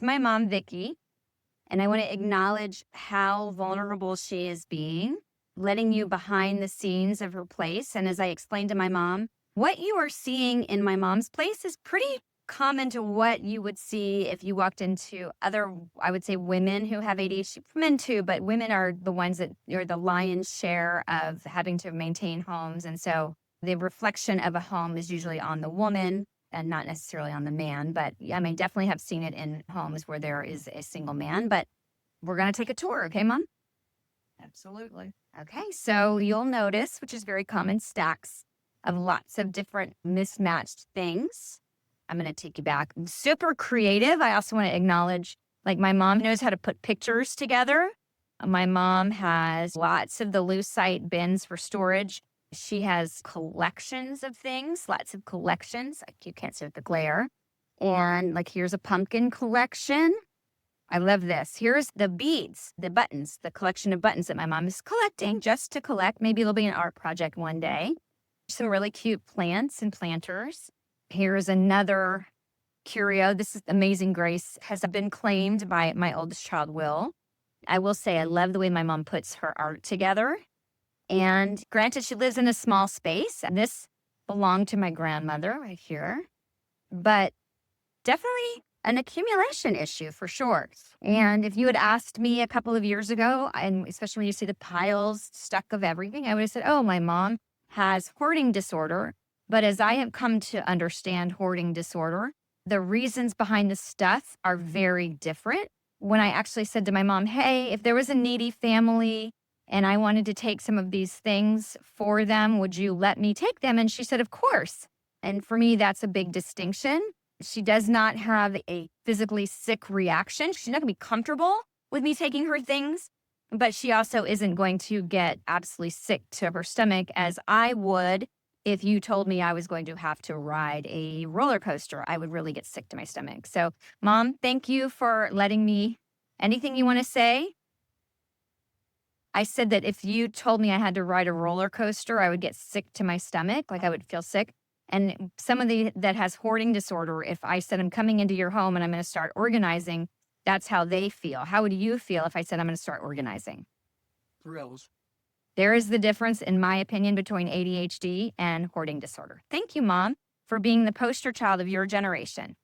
My mom, Vicki, and I want to acknowledge how vulnerable she is being, letting you behind the scenes of her place. And as I explained to my mom, what you are seeing in my mom's place is pretty common to what you would see if you walked into other, I would say, women who have ADHD, men too, but women are the ones that are the lion's share of having to maintain homes. And so the reflection of a home is usually on the woman and not necessarily on the man. But I mean, definitely have seen it in homes where there is a single man. But we're going to take a tour. Okay, Mom? Absolutely. Okay. So you'll notice, which is very common, stacks of lots of different mismatched things. I'm going to take you back. Super creative. I also want to acknowledge, like, my mom knows how to put pictures together. My mom has lots of the lucite bins for storage. She has collections of things, lots of collections. Like, you can't see with the glare. And like, here's a pumpkin collection. I love this. Here's the beads, the buttons, the collection of buttons that my mom is collecting just to collect. Maybe it'll be an art project one day. Some really cute plants and planters. Here's another curio. This is Amazing Grace, has been claimed by my oldest child, Will. I will say I love the way my mom puts her art together. And granted, she lives in a small space, and this belonged to my grandmother right here, but definitely an accumulation issue for sure. And if you had asked me a couple of years ago, and especially when you see the piles stuck of everything, I would have said, oh, my mom has hoarding disorder. But as I have come to understand hoarding disorder, the reasons behind the stuff are very different. When I actually said to my mom, hey, if there was a needy family and I wanted to take some of these things for them, would you let me take them? And she said, of course. And for me, that's a big distinction. She does not have a physically sick reaction. She's not going to be comfortable with me taking her things, but she also isn't going to get absolutely sick to her stomach as I would if you told me I was going to have to ride a roller coaster. I would really get sick to my stomach. So, Mom, thank you for letting me. Anything you want to say? I said that if you told me I had to ride a roller coaster, I would get sick to my stomach, like I would feel sick. And somebody that has hoarding disorder, if I said I'm coming into your home and I'm going to start organizing, that's how they feel. How would you feel if I said I'm going to start organizing? Thrills. There is the difference, in my opinion, between ADHD and hoarding disorder. Thank you, Mom, for being the poster child of your generation.